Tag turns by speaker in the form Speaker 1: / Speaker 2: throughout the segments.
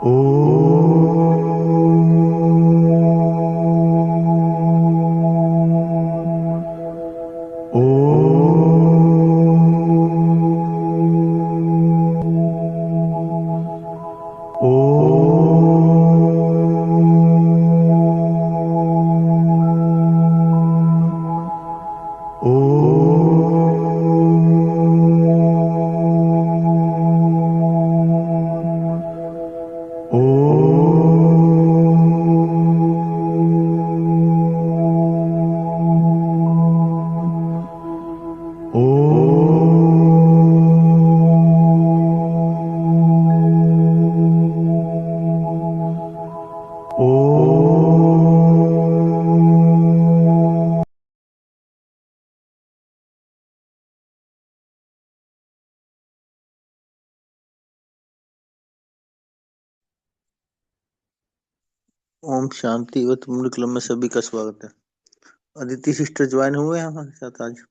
Speaker 1: ओम शांति और तुमरे क्लब में सभी का स्वागत है। अदिति सिस्टर ज्वाइन हुए हैं हमारे साथ आज।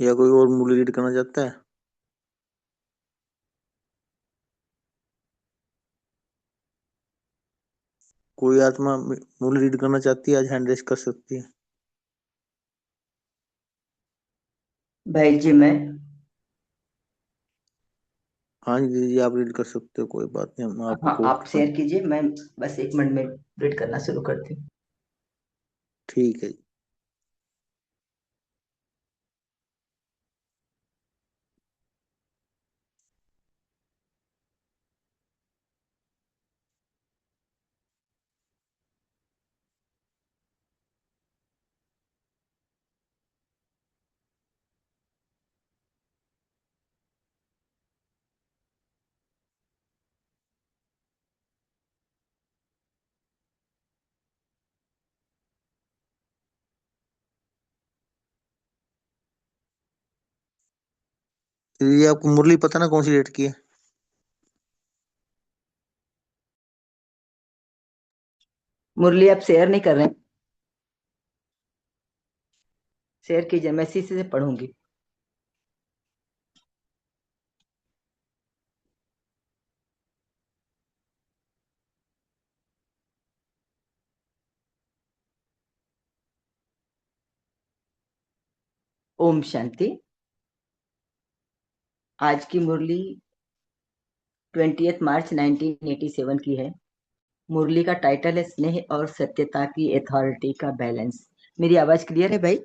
Speaker 1: या कोई और मूल रीड करना चाहता है? कोई आत्मा मूल रीड करना चाहती है आज हैंड रेस कर सकती है।
Speaker 2: भाई जी मैं
Speaker 1: हाँ जी दीदी आप रीड कर सकते हो, कोई बात नहीं, हम
Speaker 2: हाँ,
Speaker 1: आपको
Speaker 2: आप शेयर कीजिए। मैं बस 1 मिनट में रीड करना शुरू करती हूँ।
Speaker 1: ठीक है। दीदी आपको मुरली पता ना कौन सी डेट की है?
Speaker 2: मुरली आप शेयर नहीं कर रहे हैं? शेयर कीजिए, मैं इसी से पढ़ूंगी। ओम शांति। आज की मुरली 20 मार्च 1987 की है। मुरली का टाइटल है स्नेह और सत्यता की अथॉरिटी का बैलेंस। मेरी आवाज क्लियर है भाई?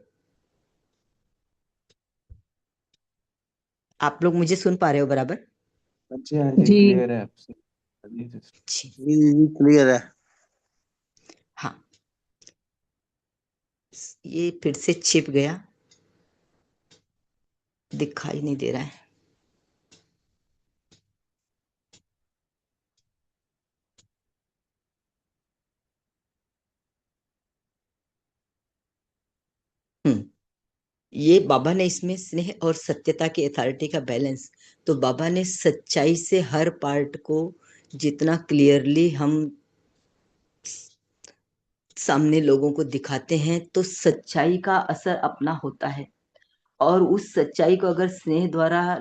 Speaker 2: आप लोग मुझे सुन पा रहे हो बराबर?
Speaker 3: जी हाँ जी,
Speaker 4: जी
Speaker 3: क्लियर है आपसे।
Speaker 2: जी,
Speaker 1: दीदी क्लियर है।
Speaker 2: हाँ। ये फिर से छिप गया, दिखाई नहीं दे रहा है। हम्म ये बाबा ने इसमें स्नेह और सत्यता की अथॉरिटी का बैलेंस, तो बाबा ने सच्चाई से हर पार्ट को जितना क्लियरली हम सामने लोगों को दिखाते हैं तो सच्चाई का असर अपना होता है। और उस सच्चाई को अगर स्नेह द्वारा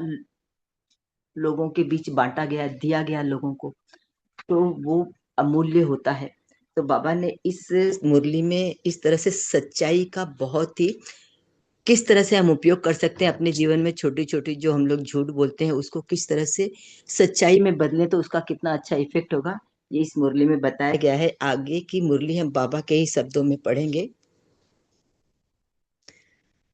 Speaker 2: लोगों के बीच बांटा गया, दिया गया लोगों को, तो वो अमूल्य होता है। तो बाबा ने इस मुरली में इस तरह से सच्चाई का बहुत ही किस तरह से हम उपयोग कर सकते हैं अपने जीवन में, छोटी छोटी जो हम लोग झूठ बोलते हैं उसको किस तरह से सच्चाई में बदलें तो उसका कितना अच्छा इफेक्ट होगा, ये इस मुरली में बताया गया है। आगे की मुरली हम बाबा के ही शब्दों में पढ़ेंगे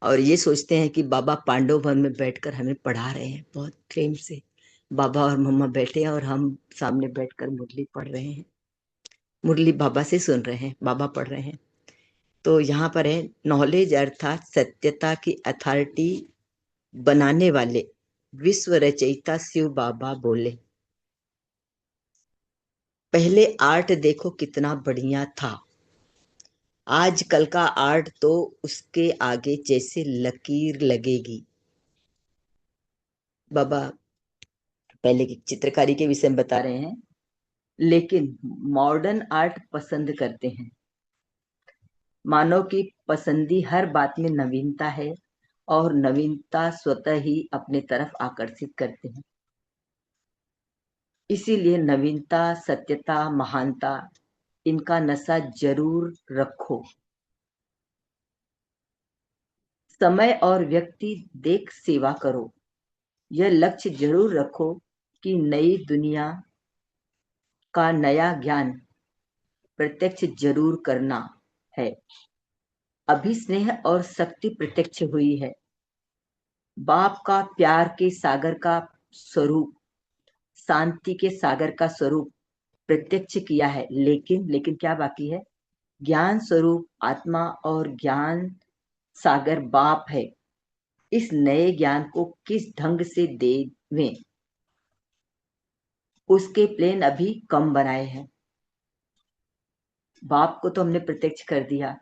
Speaker 2: और ये सोचते हैं कि बाबा पांडव वन में बैठकर हमें पढ़ा रहे हैं बहुत प्रेम से। बाबा और मम्मा बैठे हैं और हम सामने बैठकर मुरली पढ़ रहे हैं, मुरली बाबा से सुन रहे हैं, बाबा पढ़ रहे हैं। तो यहाँ पर है नॉलेज अर्थात सत्यता की अथॉरिटी बनाने वाले विश्व रचयिता शिव बाबा बोले, पहले आर्ट देखो कितना बढ़िया था, आजकल का आर्ट तो उसके आगे जैसे लकीर लगेगी। बाबा पहले की चित्रकारी के विषय में बता रहे हैं, लेकिन मॉडर्न आर्ट पसंद करते हैं। मानव की पसंदी हर बात में नवीनता है और नवीनता स्वतः ही अपने तरफ आकर्षित करते हैं। इसीलिए नवीनता, सत्यता, महानता, इनका नशा जरूर रखो। समय और व्यक्ति देख सेवा करो। यह लक्ष्य जरूर रखो कि नई दुनिया का नया ज्ञान प्रत्यक्ष जरूर करना है। अभी स्नेह और शक्ति प्रत्यक्ष हुई है। बाप का प्यार के सागर का स्वरूप, शांति के सागर का स्वरूप प्रत्यक्ष किया है, लेकिन क्या बाकी है? ज्ञान स्वरूप आत्मा और ज्ञान सागर बाप है। इस नए ज्ञान को किस ढंग से देवें, उसके प्लेन अभी कम बनाए हैं। बाप को तो हमने प्रत्यक्ष कर दिया,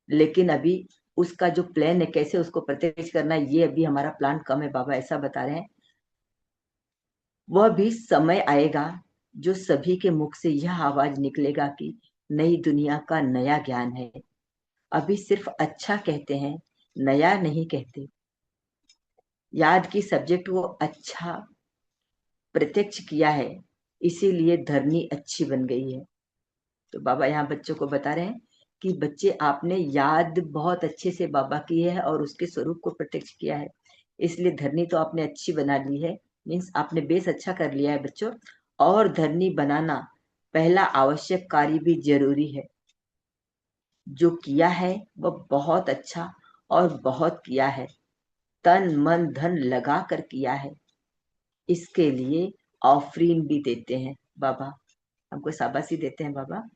Speaker 2: लेकिन अभी उसका जो प्लान है, कैसे उसको प्रत्यक्ष करना है, ये अभी हमारा प्लान कम है। बाबा ऐसा बता रहे हैं। वह भी समय आएगा जो सभी के मुख से यह आवाज निकलेगा कि नई दुनिया का नया ज्ञान है। अभी सिर्फ अच्छा कहते हैं, नया नहीं कहते। याद की सब्जेक्ट वो अच्छा प्रत्यक्ष किया है, इसीलिए धरनी अच्छी बन गई है। तो बाबा यहाँ बच्चों को बता रहे हैं कि बच्चे, आपने याद बहुत अच्छे से बाबा की है और उसके स्वरूप को प्रत्यक्ष किया है, इसलिए धरनी तो आपने अच्छी बना ली है। मीन्स आपने बेस अच्छा कर लिया है बच्चों। और धरनी बनाना पहला आवश्यक कार्य भी जरूरी है। जो किया है वह बहुत अच्छा और बहुत किया है, तन मन धन लगा कर किया है। इसके लिए ऑफरिंग भी देते हैं बाबा, हमको शाबाशी देते हैं बाबा।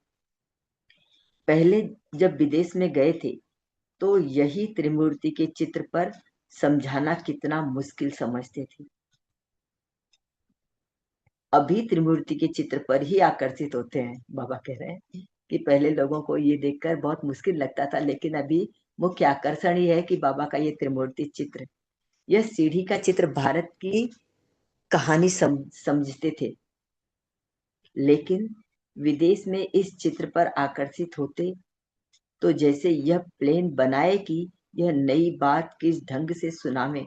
Speaker 2: पहले जब विदेश में गए थे तो यही त्रिमूर्ति के चित्र पर समझाना कितना मुश्किल समझते थे। अभी त्रिमूर्ति के चित्र पर ही आकर्षित होते हैं। बाबा कह रहे हैं कि पहले लोगों को ये देखकर बहुत मुश्किल लगता था, लेकिन अभी मुख्य आकर्षण ही है कि बाबा का ये त्रिमूर्ति चित्र, यह सीढ़ी का चित्र भारत की कहानी समझते थे, लेकिन विदेश में इस चित्र पर आकर्षित होते तो जैसे यह प्लेन बनाए कि यह नई बात किस ढंग से सुनावे।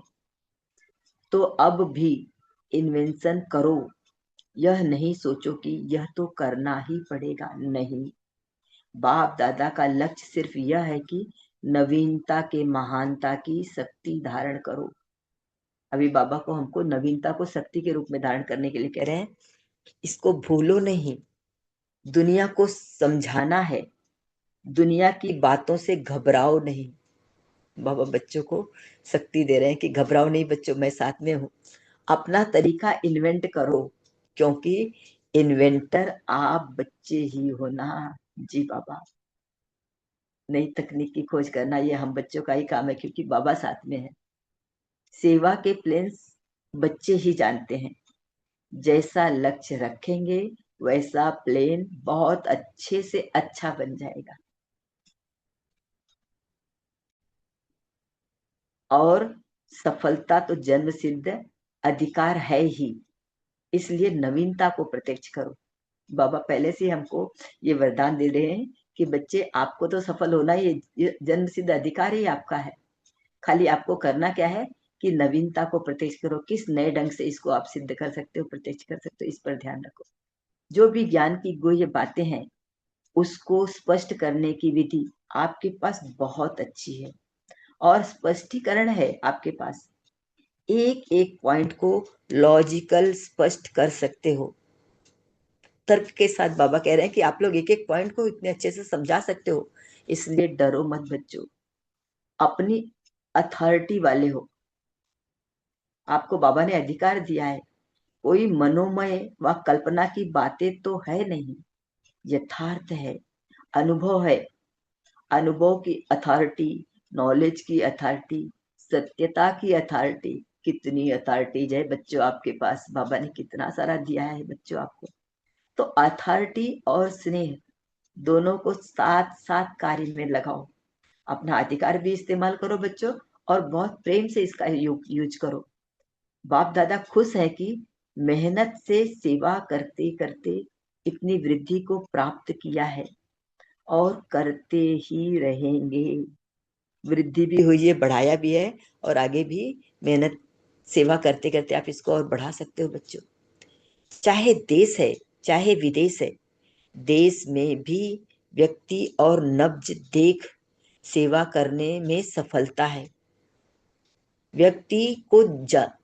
Speaker 2: तो अब भी इन्वेंशन करो, यह नहीं सोचो कि यह तो करना ही पड़ेगा। नहीं, बाप दादा का लक्ष्य सिर्फ यह है कि नवीनता के महानता की शक्ति धारण करो। अभी बाबा को हमको नवीनता को शक्ति के रूप में धारण करने के लिए कह रहे हैं। इसको भूलो नहीं, दुनिया को समझाना है, दुनिया की बातों से घबराओ नहीं। बाबा बच्चों को शक्ति दे रहे हैं कि घबराओ नहीं बच्चों, मैं साथ में हूं। अपना तरीका इन्वेंट करो, क्योंकि इन्वेंटर आप बच्चे ही हो ना। जी बाबा, नई तकनीक की खोज करना ये हम बच्चों का ही काम है, क्योंकि बाबा साथ में है। सेवा के प्लेन्स बच्चे ही जानते हैं। जैसा लक्ष्य रखेंगे वैसा प्लेन बहुत अच्छे से अच्छा बन जाएगा। और सफलता तो जन्म सिद्ध अधिकार है ही, इसलिए नवीनता को प्रत्यक्ष करो। बाबा पहले से हमको ये वरदान दे रहे हैं कि बच्चे, आपको तो सफल होना ही, ये जन्म सिद्ध अधिकार ही आपका है। खाली आपको करना क्या है कि नवीनता को प्रत्यक्ष करो। किस नए ढंग से इसको आप सिद्ध कर सकते हो, प्रत्यक्ष कर सकते हो, इस पर ध्यान रखो। जो भी ज्ञान की गुह्य बातें हैं उसको स्पष्ट करने की विधि आपके पास बहुत अच्छी है और स्पष्टीकरण है आपके पास। एक एक पॉइंट को लॉजिकल स्पष्ट कर सकते हो। तर्क के साथ बाबा कह रहे हैं कि आप लोग एक एक पॉइंट को इतने अच्छे से समझा सकते हो, इसलिए डरो मत बच्चों, अपनी अथॉरिटी वाले हो। आपको बाबा ने अधिकार दिया है। कोई मनोमय व कल्पना की बातें तो है नहीं, यथार्थ है, अनुभव है। अनुभव की अथॉरिटी, नॉलेज की अथॉरिटी, सत्यता की अथॉरिटी, कितनी अथॉरिटीज है बच्चों आपके पास। बाबा ने कितना सारा दिया है बच्चों आपको। तो अथॉरिटी और स्नेह दोनों को साथ साथ कार्य में लगाओ। अपना अधिकार भी इस्तेमाल करो बच्चों, और बहुत प्रेम से इसका यूज करो। बाप दादा खुश है कि मेहनत से सेवा करते करते इतनी वृद्धि को प्राप्त किया है, और करते ही रहेंगे। वृद्धि भी हुई है, बढ़ाया भी है, और आगे भी मेहनत सेवा करते करते आप इसको और बढ़ा सकते हो बच्चों। चाहे देश है चाहे विदेश है, देश में भी व्यक्ति और नब्ज देख सेवा करने में सफलता है। व्यक्ति को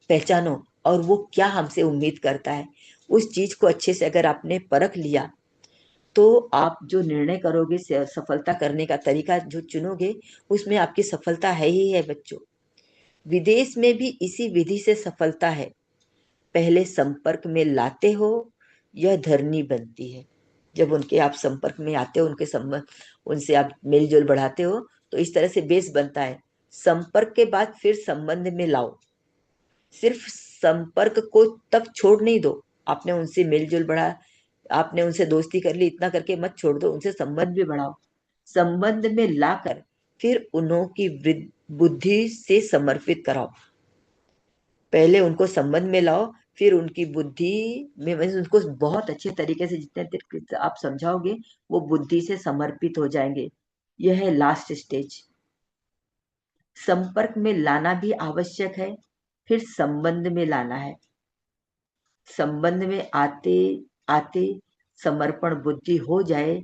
Speaker 2: पहचानो और वो क्या हमसे उम्मीद करता है, उस चीज को अच्छे से अगर आपने परख लिया तो आप जो निर्णय करोगे, सफलता करने का तरीका जो चुनोगे, उसमें आपकी सफलता है ही है बच्चों। विदेश में भी इसी विधि से सफलता है। पहले संपर्क में लाते हो, यह धरनी बनती है। जब उनके आप संपर्क में आते हो, उनके संबंध, उनसे आप मेलजोल बढ़ाते हो, तो इस तरह से बेस बनता है। संपर्क के बाद फिर संबंध में लाओ। सिर्फ संपर्क को तब छोड़ नहीं दो, आपने उनसे मेलजोल बढ़ा, आपने उनसे दोस्ती कर ली, इतना करके मत छोड़ दो, उनसे संबंध भी बढ़ाओ। संबंध में लाकर फिर उन्हों की बुद्धि से समर्पित कराओ। पहले उनको संबंध में लाओ, फिर उनकी बुद्धि में, उनको बहुत अच्छे तरीके से जितने तरीके आप समझाओगे, वो बुद्धि से समर्पित हो जाएंगे। यह है लास्ट स्टेज। संपर्क में लाना भी आवश्यक है, फिर संबंध में लाना है। संबंध में आते आते समर्पण बुद्धि हो जाए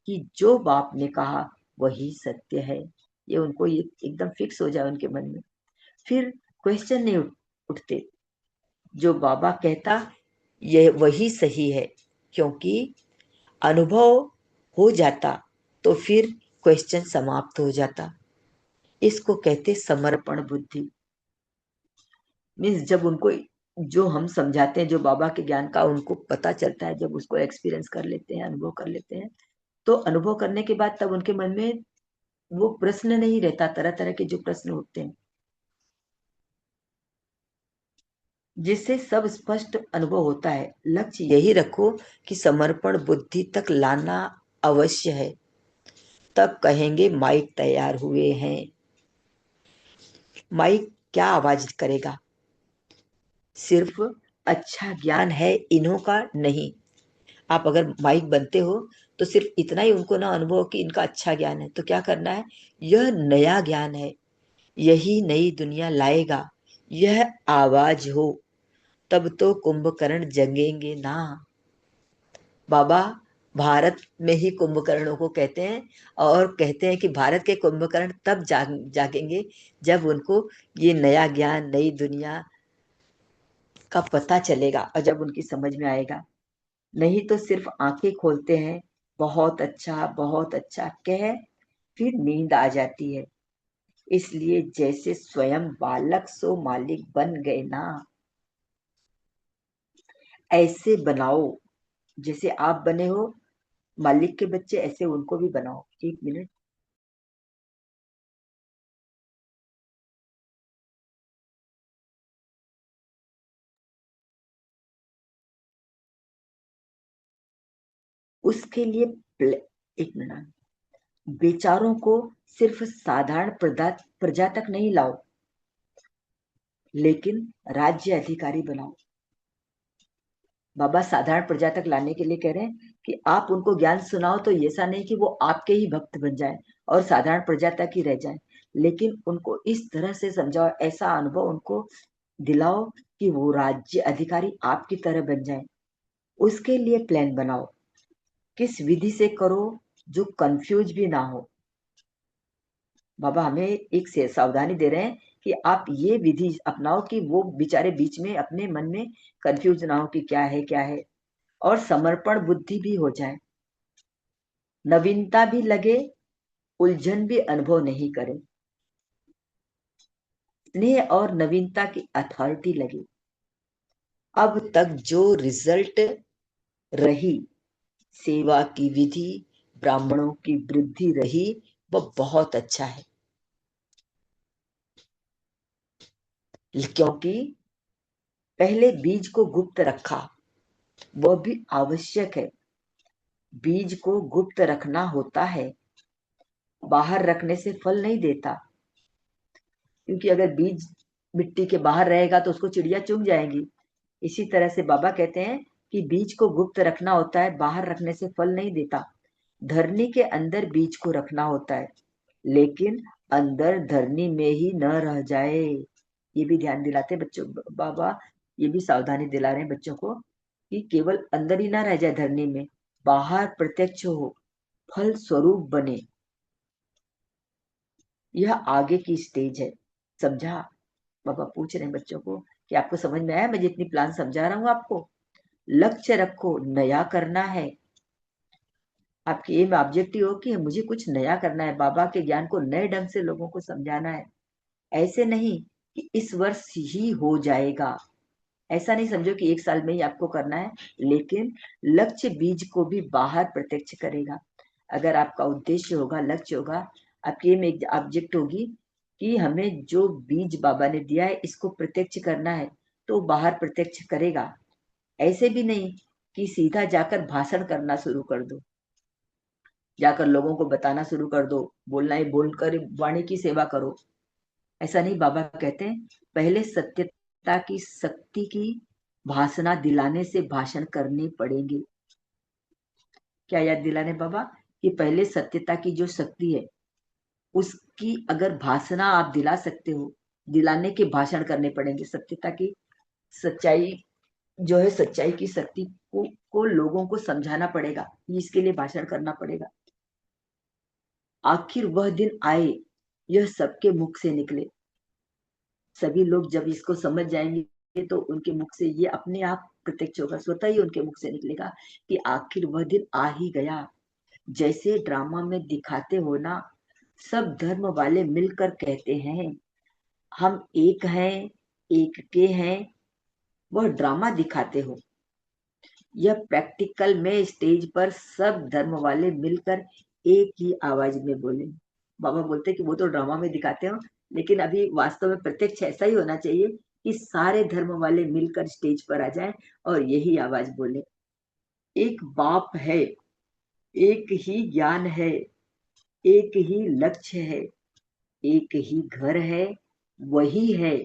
Speaker 2: कि जो बाप ने कहा वही सत्य है, ये उनको ये एकदम फिक्स हो जाए उनके मन में, फिर क्वेश्चन नहीं उठते। जो बाबा कहता यह वही सही है, क्योंकि अनुभव हो जाता तो फिर क्वेश्चन समाप्त हो जाता। इसको कहते समर्पण बुद्धि। मीन्स जब उनको जो हम समझाते हैं, जो बाबा के ज्ञान का उनको पता चलता है, जब उसको एक्सपीरियंस कर लेते हैं, अनुभव कर लेते हैं, तो अनुभव करने के बाद तब उनके मन में वो प्रश्न नहीं रहता, तरह तरह के जो प्रश्न उठते हैं, जिससे सब स्पष्ट अनुभव होता है। लक्ष्य यही रखो कि समर्पण बुद्धि तक लाना अवश्य है, तब कहेंगे माइक तैयार हुए हैं। माइक क्या आवाज करेगा? सिर्फ अच्छा ज्ञान है इन्हों का नहीं। आप अगर माइक बनते हो तो सिर्फ इतना ही उनको ना अनुभव हो कि इनका अच्छा ज्ञान है, तो क्या करना है? यह नया ज्ञान है, यही नई दुनिया लाएगा। यह आवाज हो तब तो कुंभकर्ण जगेंगे ना। बाबा भारत में ही कुंभकर्णों को कहते हैं, और कहते हैं कि भारत के कुंभकर्ण तब जागेंगे जब उनको ये नया ज्ञान, नई दुनिया का पता चलेगा और जब उनकी समझ में आएगा। नहीं तो सिर्फ आंखें खोलते हैं, बहुत अच्छा कह, फिर नींद आ जाती है। इसलिए जैसे स्वयं बालक सो मालिक बन गए ना, ऐसे बनाओ जैसे आप बने हो मालिक के बच्चे, ऐसे उनको भी बनाओ। एक मिनट। उसके लिए एक मिनट। बेचारों को सिर्फ साधारण प्रजा तक नहीं लाओ, लेकिन राज्य अधिकारी बनाओ। बाबा साधारण प्रजा तक लाने के लिए कह रहे हैं कि आप उनको ज्ञान सुनाओ, तो ऐसा नहीं कि वो आपके ही भक्त बन जाए और साधारण प्रजा तक ही रह जाए, लेकिन उनको इस तरह से समझाओ, ऐसा अनुभव उनको दिलाओ कि वो राज्य अधिकारी आपकी तरह बन जाए। उसके लिए प्लान बनाओ, किस विधि से करो जो कंफ्यूज भी ना हो। बाबा हमें एक से सावधानी दे रहे हैं कि आप ये विधि अपनाओ कि वो बेचारे बीच में अपने मन में कंफ्यूज ना हो कि क्या है क्या है, और समर्पण बुद्धि भी हो जाए, नवीनता भी लगे, उलझन भी अनुभव नहीं करे, स्नेह और नवीनता की अथॉरिटी लगे। अब तक जो रिजल्ट रही, सेवा की विधि, ब्राह्मणों की वृद्धि रही, वह बहुत अच्छा है, क्योंकि पहले बीज को गुप्त रखा, वह भी आवश्यक है। बीज को गुप्त रखना होता है, बाहर रखने से फल नहीं देता, क्योंकि अगर बीज मिट्टी के बाहर रहेगा तो उसको चिड़िया चुग जाएंगी। इसी तरह से बाबा कहते हैं कि बीज को गुप्त रखना होता है, बाहर रखने से फल नहीं देता। धरनी के अंदर बीज को रखना होता है, लेकिन अंदर धरनी में ही न रह जाए। ये भी ध्यान दिलाते बच्चों, बाबा ये भी सावधानी दिला रहे हैं बच्चों को कि केवल अंदर ही ना रह जाए धरनी में, बाहर प्रत्यक्ष हो, फल स्वरूप बने। यह आगे की स्टेज है। समझा? बाबा पूछ रहे हैं बच्चों को कि आपको समझ में आया? मैं जितनी प्लान समझा रहा हूँ आपको। लक्ष्य रखो, नया करना है। आपकी एम ऑब्जेक्टिव हो कि मुझे कुछ नया करना है, बाबा के ज्ञान को नए ढंग से लोगों को समझाना है। ऐसे नहीं कि इस वर्ष ही हो जाएगा, ऐसा नहीं समझो कि 1 साल में ही आपको करना है, लेकिन लक्ष्य बीज को भी बाहर प्रत्यक्ष करेगा। अगर आपका उद्देश्य होगा, लक्ष्य होगा, आपकी एम एक ऑब्जेक्ट होगी कि हमें जो बीज बाबा ने दिया है इसको प्रत्यक्ष करना है, तो बाहर प्रत्यक्ष करेगा। ऐसे भी नहीं कि सीधा जाकर भाषण करना शुरू कर दो, जाकर लोगों को बताना शुरू कर दो, बोलना ही बोलकर वाणी की सेवा करो। ऐसा नहीं, बाबा कहते हैं पहले सत्यता की शक्ति की भाषणा दिलाने से भाषण करने पड़ेंगे। क्या याद दिलाने बाबा? कि पहले सत्यता की जो शक्ति है उसकी अगर भाषणा आप दिला सकते हो, दिलाने के भाषण करने पड़ेंगे। सत्यता की सच्चाई जो है, सच्चाई की शक्ति को लोगों को समझाना पड़ेगा, इसके लिए भाषण करना पड़ेगा। आखिर वह दिन आए, यह सबके मुख से निकले। सभी लोग जब इसको समझ जाएंगे तो उनके मुख से ये अपने आप प्रत्यक्ष होगा, स्वतः ही उनके मुख से निकलेगा कि आखिर वह दिन आ ही गया। जैसे ड्रामा में दिखाते हो ना, सब धर्म वाले मिलकर कहते हैं हम एक हैं, एक के हैं, वह ड्रामा दिखाते हो। यह प्रैक्टिकल में स्टेज पर सब धर्म वाले मिलकर एक ही आवाज में बोले। बाबा बोलते कि वो तो ड्रामा में दिखाते हो, लेकिन अभी वास्तव में प्रत्यक्ष ऐसा ही होना चाहिए कि सारे धर्म वाले मिलकर स्टेज पर आ जाएं और यही आवाज बोले, एक बाप है, एक ही ज्ञान है, एक ही लक्ष्य है, एक ही घर है, वही है,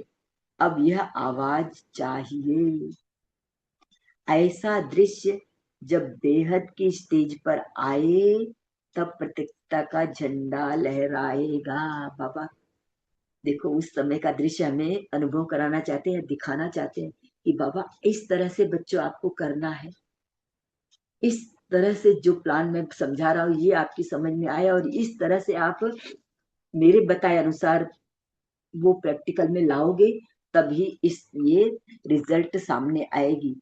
Speaker 2: अब यह आवाज चाहिए। ऐसा दृश्य जब बेहद की स्टेज पर आए तब प्रत्यक्षता का झंडा लहराएगा। बाबा देखो, उस समय का दृश्य हमें अनुभव कराना चाहते हैं, दिखाना चाहते हैं कि बाबा इस तरह से बच्चों आपको करना है, इस तरह से जो प्लान मैं समझा रहा हूँ ये आपकी समझ में आए और इस तरह से आप मेरे बताए अनुसार वो प्रैक्टिकल में लाओगे, तभी इस ये रिजल्ट सामने आएगी।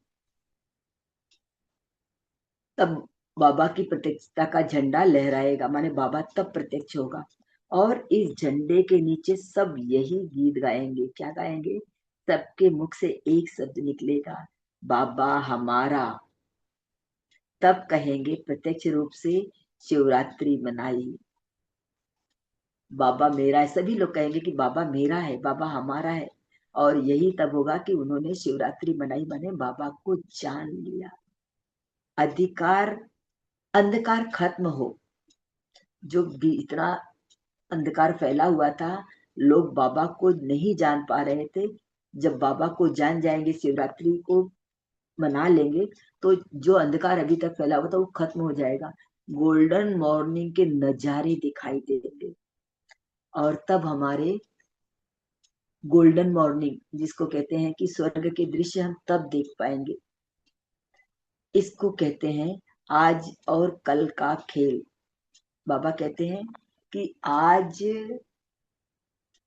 Speaker 2: तब बाबा की प्रत्यक्षता का झंडा लहराएगा, माने बाबा तब प्रत्यक्ष होगा। और इस झंडे के नीचे सब यही गीत गाएंगे। क्या गाएंगे? सबके मुख से एक शब्द निकलेगा, बाबा हमारा। तब कहेंगे प्रत्यक्ष रूप से शिवरात्रि मनाई, बाबा मेरा है। सभी लोग कहेंगे कि बाबा मेरा है, बाबा हमारा है। और यही तब होगा कि उन्होंने शिवरात्रि मनाई, माने बाबा को जान लिया। अधिकार अंधकार खत्म हो। जो भी इतना अंधकार फैला हुआ था, लोग बाबा को नहीं जान पा रहे थे, जब बाबा को जान जाएंगे, शिवरात्रि को मना लेंगे, तो जो अंधकार अभी तक फैला हुआ था वो खत्म हो जाएगा। गोल्डन मॉर्निंग के नजारे दिखाई देंगे और तब हमारे गोल्डन मॉर्निंग जिसको कहते हैं कि स्वर्ग के दृश्य हम तब देख पाएंगे। इसको कहते हैं आज और कल का खेल। बाबा कहते हैं कि आज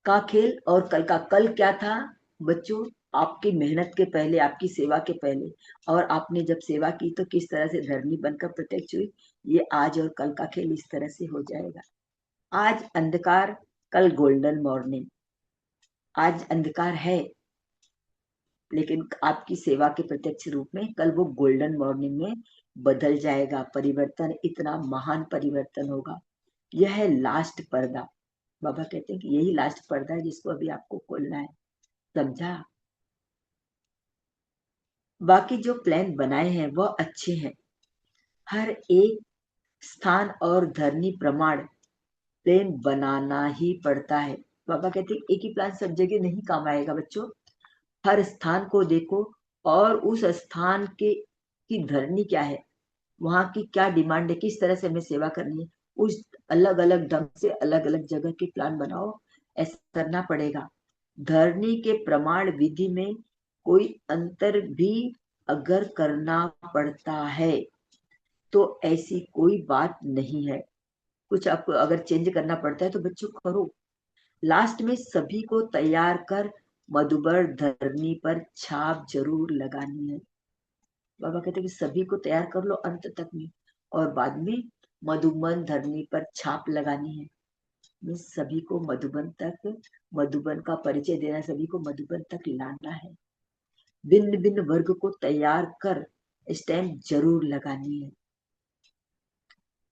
Speaker 2: का खेल और कल का। कल क्या था बच्चों? आपकी मेहनत के पहले, आपकी सेवा के पहले, और आपने जब सेवा की तो किस तरह से धरनी बनकर प्रत्यक्ष हुई। ये आज और कल का खेल इस तरह से हो जाएगा। आज अंधकार, कल गोल्डन मॉर्निंग। आज अंधकार है, लेकिन आपकी सेवा के प्रत्यक्ष रूप में कल वो गोल्डन मॉर्निंग में बदल जाएगा। परिवर्तन, इतना महान परिवर्तन होगा। यह है लास्ट पर्दा। बाबा कहते हैं कि यही लास्ट पर्दा है जिसको अभी आपको खोलना है। समझा? बाकी जो प्लान बनाए हैं वह अच्छे हैं। हर एक स्थान और धरनी प्रमाण प्लान बनाना ही पड़ता है। बाबा कहते हैं एक ही प्लान सब जगह नहीं काम आएगा बच्चों। हर स्थान को देखो और उस स्थान के की धरनी क्या है, वहां की क्या डिमांड है, किस तरह से हमें सेवा करनी है, उस अलग अलग ढंग से अलग अलग जगह के प्लान बनाओ। ऐसा करना पड़ेगा। धरनी के प्रमाण विधि में कोई अंतर भी अगर करना पड़ता है तो ऐसी कोई बात नहीं है। कुछ आपको अगर चेंज करना पड़ता है तो बच्चों करो। लास्ट में सभी को तैयार कर मधुबर धरनी पर छाप जरूर लगानी है। बाबा कहते कि सभी को तैयार कर लो अंत तक में, और बाद में मधुबन धरनी पर छाप लगानी है। सभी को मधुबन तक, मधुबन का परिचय देना, सभी को मधुबन तक लाना है। भिन्न भिन्न वर्ग को तैयार कर स्टैंप जरूर लगानी है।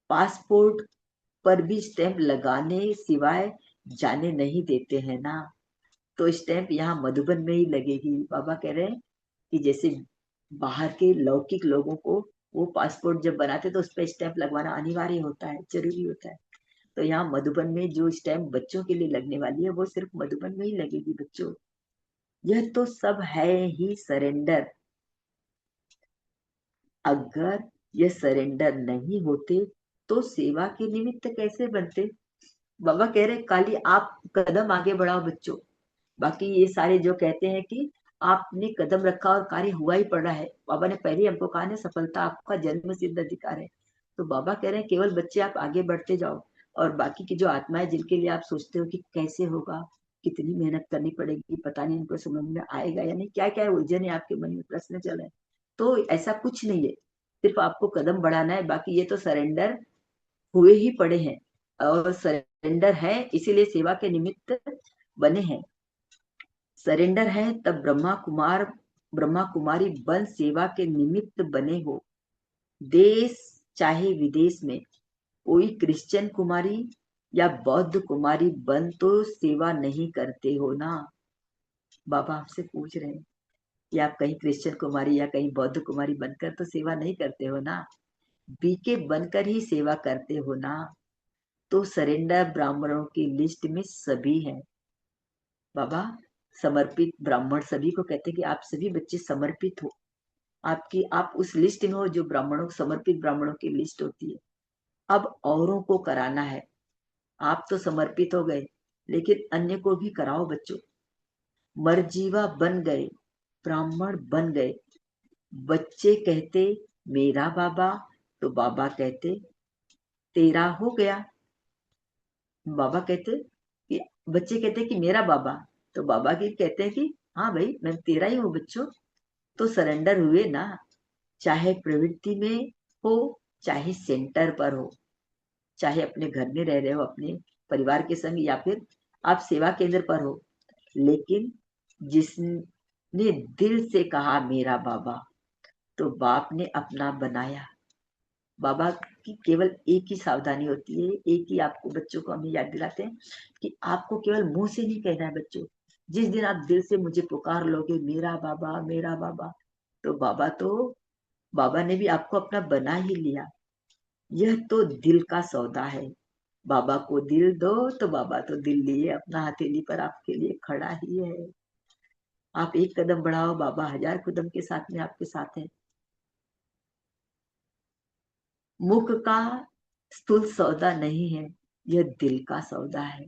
Speaker 2: पासपोर्ट पर भी स्टैंप लगाने सिवाय जाने नहीं देते हैं ना, तो स्टैंप यहाँ मधुबन में ही लगेगी। बाबा कह रहे हैं कि जैसे बाहर के लौकिक लोगों को वो पासपोर्ट जब बनाते तो उस पर स्टैंप लगवाना अनिवार्य होता है, जरूरी होता है। तो यहाँ मधुबन में जो स्टैंप बच्चों के लिए लगने वाली है वो सिर्फ मधुबन में ही लगेगी बच्चों। यह तो सब है ही सरेंडर। अगर ये सरेंडर नहीं होते तो सेवा के निमित्त कैसे बनते। बाबा कह रहे खाली आप कदम आगे बढ़ाओ बच्चों, बाकी ये सारे जो कहते हैं कि आपने कदम रखा और कार्य हुआ ही पड़ा है। बाबा ने पहले हमको कहा ना, सफलता आपका जन्म सिद्ध अधिकार है। तो बाबा कह रहे हैं केवल बच्चे आप आगे बढ़ते जाओ, और बाकी की जो आत्माएं जिनके लिए आप सोचते हो कि कैसे होगा, कितनी मेहनत करनी पड़ेगी, पता नहीं इनको समझ में आएगा या नहीं, क्या क्या उलझन है आपके मन में, प्रश्न चल रहे हैं। तो ऐसा कुछ नहीं है, सिर्फ आपको कदम बढ़ाना है। बाकी ये तो सरेंडर हुए ही पड़े हैं, और सरेंडर है इसीलिए सेवा के निमित्त बने हैं। सरेंडर है तब ब्रह्मा कुमारी बन सेवा के निमित्त बने हो। देश चाहे विदेश में कोई क्रिश्चियन कुमारी या बौद्ध कुमारी बन तो सेवा नहीं करते हो ना। बाबा आपसे पूछ रहे हैं कि आप कहीं क्रिश्चियन कुमारी या कहीं बौद्ध कुमारी बनकर तो सेवा नहीं करते हो ना, बीके बनकर ही सेवा करते हो ना। तो सरेंडर ब्राह्मणों की लिस्ट में सभी हैं। बाबा समर्पित ब्राह्मण सभी को कहते हैं कि आप सभी बच्चे समर्पित हो। आपकी आप उस लिस्ट में हो जो ब्राह्मणों, समर्पित ब्राह्मणों की लिस्ट होती है। अब औरों को कराना है। आप तो समर्पित हो गए, लेकिन अन्य को भी कराओ बच्चों। मरजीवा बन गए, ब्राह्मण बन गए। बच्चे कहते मेरा बाबा, तो बाबा कहते तेरा हो गया। बाबा कहते कि बच्चे कहते कि मेरा बाबा, तो बाबा की कहते हैं कि हाँ भाई मैं तेरा ही हूँ बच्चों। तो सरेंडर हुए ना, चाहे प्रवृत्ति में हो, चाहे सेंटर पर हो, चाहे अपने घर में रह रहे हो अपने परिवार के संग, या फिर आप सेवा केंद्र पर हो, लेकिन जिसने दिल से कहा मेरा बाबा, तो बाप ने अपना बनाया। बाबा की केवल एक ही सावधानी होती है, एक ही आपको बच्चों को हमें याद दिलाते हैं कि आपको केवल मुंह से नहीं कहना है बच्चों। जिस दिन आप दिल से मुझे पुकार लोगे मेरा बाबा, तो बाबा ने भी आपको अपना बना ही लिया। यह तो दिल का सौदा है। बाबा को दिल दो तो बाबा तो दिल लिए अपना हथेली पर आपके लिए खड़ा ही है। आप एक कदम बढ़ाओ, बाबा 1000 कदम के साथ में आपके साथ है। मुख का स्थूल सौदा नहीं है, यह दिल का सौदा है।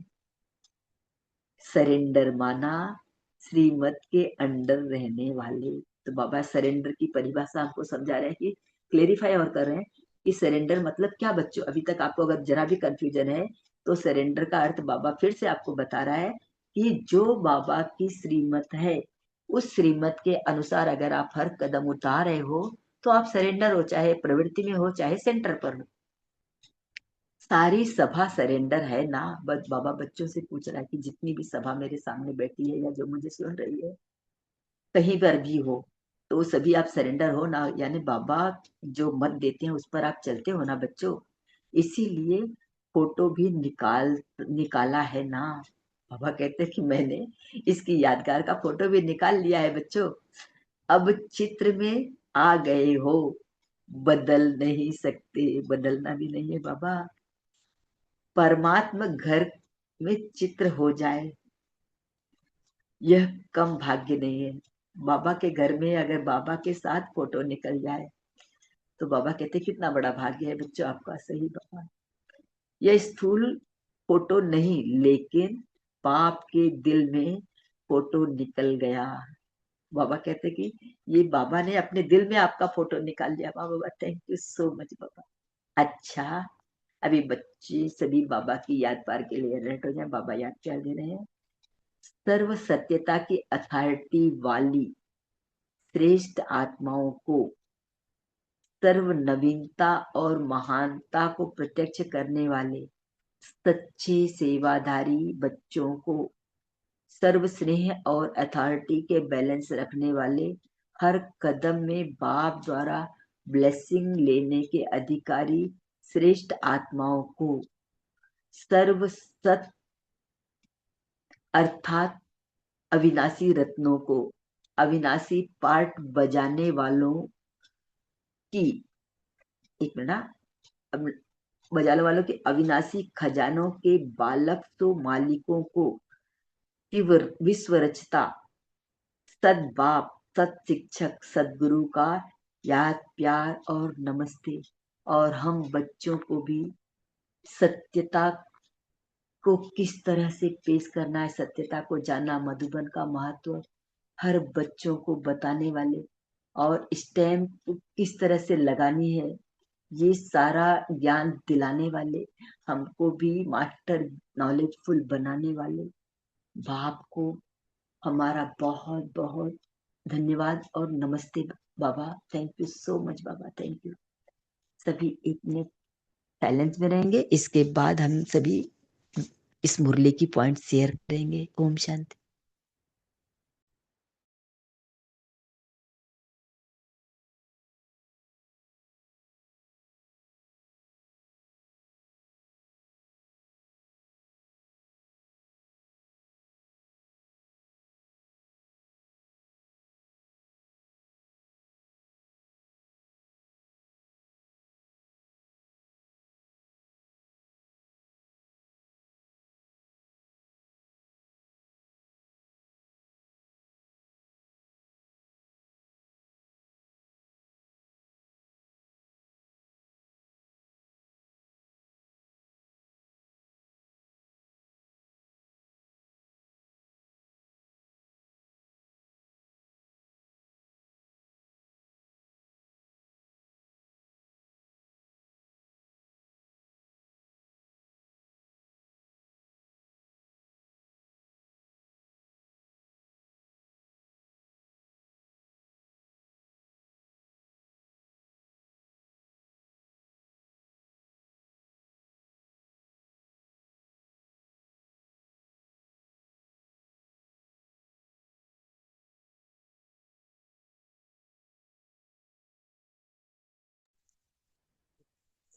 Speaker 2: सरेंडर माना श्रीमत के अंडर रहने वाले। तो बाबा सरेंडर की परिभाषा हमको समझा रहे हैं कि क्लेरिफाई और कर रहे हैं कि सरेंडर मतलब क्या बच्चों। अभी तक आपको अगर जरा भी कंफ्यूजन है तो सरेंडर का अर्थ बाबा फिर से आपको बता रहा है कि जो बाबा की श्रीमत है उस श्रीमत के अनुसार अगर आप हर कदम उठा रहे हो तो आप सरेंडर हो, चाहे प्रवृत्ति में हो चाहे सेंटर पर हो। सारी सभा सरेंडर है ना। बाबा बच्चों से पूछ रहा है कि जितनी भी सभा मेरे सामने बैठी है या जो मुझे सुन रही है कहीं पर भी हो, तो सभी आप सरेंडर हो ना। यानी बाबा जो मत देते हैं उस पर आप चलते हो ना बच्चों। इसीलिए फोटो भी निकाला है ना। बाबा कहते हैं कि मैंने इसकी यादगार का फोटो भी निकाल लिया है बच्चों। अब चित्र में आ गए हो, बदल नहीं सकते, बदलना भी नहीं है बाबा। परमात्मा घर में चित्र हो जाए यह कम भाग्य नहीं है। बाबा के घर में अगर बाबा के साथ फोटो निकल जाए तो बाबा कहते कितना बड़ा भाग्य है बच्चों आपका। सही बाबा, यह स्थूल फोटो नहीं, लेकिन बाप के दिल में फोटो निकल गया। बाबा कहते कि ये बाबा ने अपने दिल में आपका फोटो निकाल लिया। बाबा थैंक यू सो मच बाबा। अच्छा, अभी बच्चे सभी बाबा की याद पार के लिए अलर्ट हो जाए। बाबा याद क्या दे रहे हैं? सर्व सत्यता की अथॉरिटी वाली श्रेष्ठ आत्माओं को, सर्व नवीनता और महानता को प्रत्यक्ष करने वाले सच्चे सेवाधारी बच्चों को, सर्व स्नेह और अथॉरिटी के बैलेंस रखने वाले, हर कदम में बाप द्वारा ब्लेसिंग लेने के अधिकारी श्रेष्ठ आत्माओं को, सर्व सत अर्थात अविनाशी रत्नों को, अविनाशी पार्ट बजाने वालों की, एक मिनट, अब बजाने वालों के अविनाशी खजानों के बालक तो मालिकों को, विश्व रचता सद्बाप, सत शिक्षक सदगुरु का याद प्यार और नमस्ते। और हम बच्चों को भी सत्यता को किस तरह से पेश करना है, सत्यता को जानना, मधुबन का महत्व हर बच्चों को बताने वाले, और स्टैम्प किस तरह से लगानी है, ये सारा ज्ञान दिलाने वाले, हमको भी मास्टर नॉलेजफुल बनाने वाले बाप को हमारा बहुत बहुत धन्यवाद और नमस्ते बाबा। थैंक यू सो मच बाबा, थैंक यू। सभी एक मिनट साइलेंस में रहेंगे, इसके बाद हम सभी इस मुरली की पॉइंट शेयर करेंगे। ओम शांति।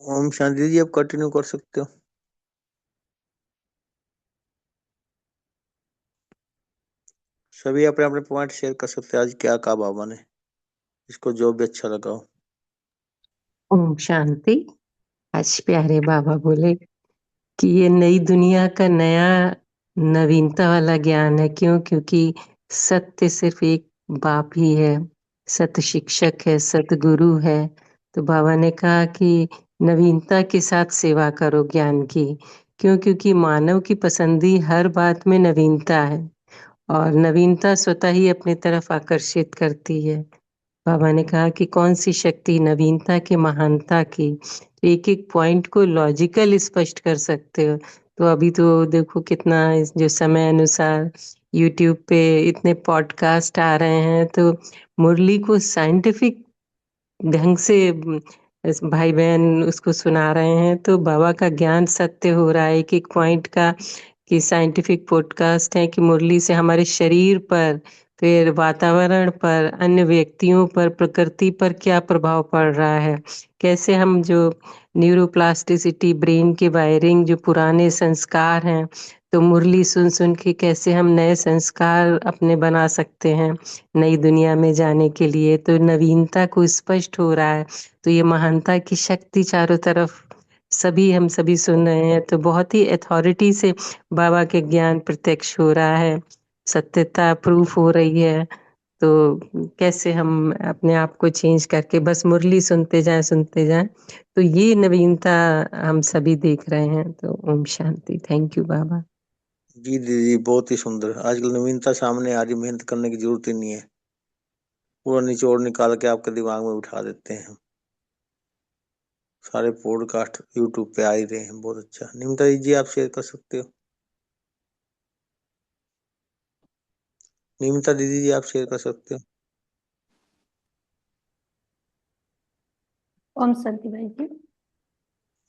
Speaker 1: ओम शांति जी, आप कंटिन्यू कर सकते हो। सभी अपने अपने पॉइंट शेयर कर सकते हैं। आज क्या कहा बाबा ने, इसको जो भी अच्छा लगा हो।
Speaker 4: ओम शांति। आज प्यारे बाबा बोले कि ये नई दुनिया का नया नवीनता वाला ज्ञान है। क्यों? क्योंकि सत्य सिर्फ एक बाप ही है, सत्य शिक्षक है, सतगुरु है। तो बाबा ने कहा कि नवीनता के साथ सेवा करो ज्ञान की। क्यों? क्योंकि मानव की पसंदी हर बात में नवीनता है, और नवीनता स्वतः ही अपनी तरफ आकर्षित करती है। बाबा ने कहा कि कौन सी शक्ति नवीनता की महानता की, तो एक एक पॉइंट को लॉजिकल स्पष्ट कर सकते हो। तो अभी तो देखो कितना जो समय अनुसार यूट्यूब पे इतने पॉडकास्ट आ रहे हैं, तो मुरली को साइंटिफिक ढंग से भाई बहन उसको सुना रहे हैं। तो बाबा का ज्ञान सत्य हो रहा है एक एक पॉइंट का, कि साइंटिफिक पॉडकास्ट है कि मुरली से हमारे शरीर पर, फिर वातावरण पर, अन्य व्यक्तियों पर, प्रकृति पर क्या प्रभाव पड़ रहा है, कैसे हम जो न्यूरोप्लास्टिसिटी, ब्रेन की वायरिंग, जो पुराने संस्कार हैं, तो मुरली सुन सुन के कैसे हम नए संस्कार अपने बना सकते हैं नई दुनिया में जाने के लिए। तो नवीनता को स्पष्ट हो रहा है। तो ये महानता की शक्ति चारों तरफ सभी हम सभी सुन रहे हैं। तो बहुत ही अथॉरिटी से बाबा के ज्ञान प्रत्यक्ष हो रहा है, सत्यता प्रूफ हो रही है। तो कैसे हम अपने आप को चेंज करके बस मुरली सुनते जाएं, तो ये नवीनता हम सभी देख रहे हैं। तो ओम शांति। थैंक यू बाबा।
Speaker 1: जी दीदी, बहुत ही सुंदर। आजकल नवीनता सामने आ रही, मेहनत करने की जरूरत ही नहीं है, पूरा निचोड़ निकाल के आपके दिमाग में उठा देते हैं। सारे पॉडकास्ट यूट्यूब पे आ ही रहे हैं, बहुत अच्छा। निमिता जी आप शेयर कर सकते हो। निमिता दीदी जी आप शेयर कर सकते हो।
Speaker 5: ओम शांति भाई जी।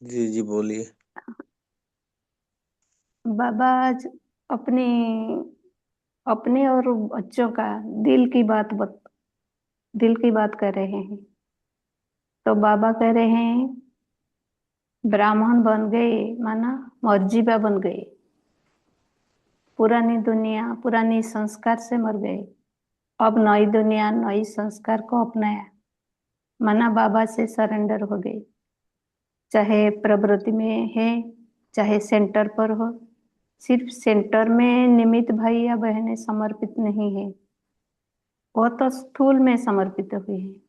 Speaker 1: जी जी बोलिए।
Speaker 5: बाबा आज अपने अपने और बच्चों का दिल की बात कर रहे हैं। तो बाबा कह रहे हैं ब्राह्मण बन गए माना मौर्जिबा बन गए, पुरानी दुनिया पुरानी संस्कार से मर गए, अब नई दुनिया नई संस्कार को अपनाया, माना बाबा से सरेंडर हो गए। चाहे प्रवृत्ति में है चाहे सेंटर पर हो, सिर्फ सेंटर में निमित्त भाई या बहनें समर्पित नहीं है, वो तो स्थूल में समर्पित हुए हैं।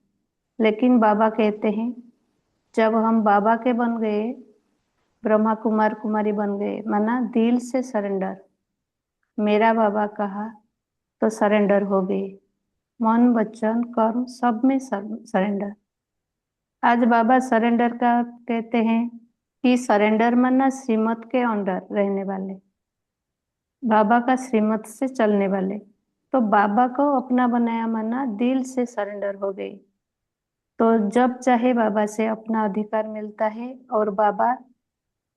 Speaker 5: लेकिन बाबा कहते हैं जब हम बाबा के बन गए, ब्रह्मा कुमार कुमारी बन गए, माना दिल से सरेंडर, मेरा बाबा कहा तो सरेंडर हो गए, मन वचन कर्म सब में सरेंडर। आज बाबा सरेंडर का कहते हैं कि सरेंडर माना श्रीमत के अंडर रहने वाले, बाबा का श्रीमत से चलने वाले। तो बाबा को अपना बनाया माना दिल से सरेंडर हो गए, तो जब चाहे बाबा से अपना अधिकार मिलता है और बाबा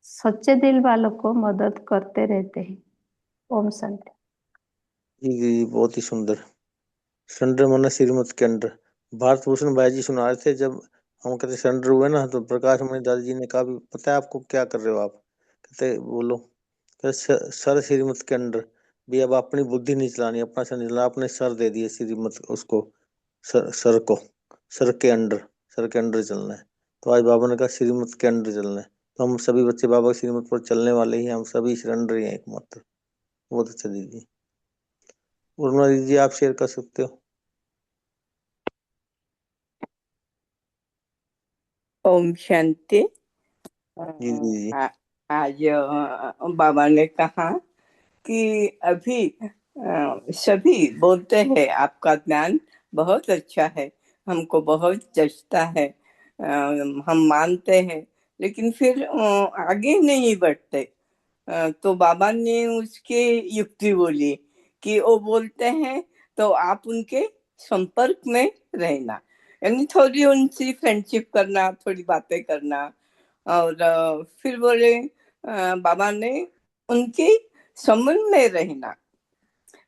Speaker 5: सच्चे दिल वालों को मदद करते रहते हैं। ओम शांति।
Speaker 1: जी जी बहुत ही सुंदर। सरेंडर माना श्रीमत के अंडर। भारत भूषण भाई जी सुना रहे थे, जब हम कहते सरेंडर हुए ना, तो प्रकाश मणि दादाजी ने कहा भी पता है आपको क्या कर रहे हो आप? कहते बोलो। कहते सर श्रीमत के अंडर भी, अब अपनी बुद्धि नहीं चलानी, अपना सर नहीं चलाना, अपने सर दे दिए श्रीमत उसको, सर को, सर के अंडर, सर के अंडर चलना है। तो आज बाबा ने कहा श्रीमत के अंडर चलना है, तो हम सभी बच्चे बाबा की श्रीमत पर चलने वाले ही हैं, हम सभी सरेंडर ही हैं एकमात्र। बहुत अच्छा दीदी। उर्मिला दीदी आप शेयर कर सकते हो।
Speaker 6: ओम शांति।
Speaker 1: जी दीदी।
Speaker 6: आज बाबा ने कहा कि अभी सभी बोलते हैं आपका ज्ञान बहुत अच्छा है, हमको बहुत जचता है, हम मानते हैं, लेकिन फिर आगे नहीं बढ़ते। तो बाबा ने उसके युक्ति बोली कि वो बोलते हैं तो आप उनके संपर्क में रहना, यानी थोड़ी उनसे फ्रेंडशिप करना, थोड़ी बातें करना। और फिर बोले बाबा ने उनके संबंध में रहना।